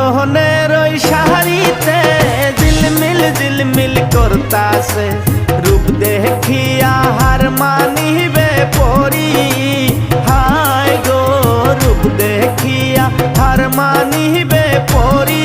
মোহনের ওই শাড়িতে ঝিলমিল করতাছে, রূপ দেখিয়া হার মানিবে পরি। হায় গো রূপ দেখিয়া হার মানিবে পরি।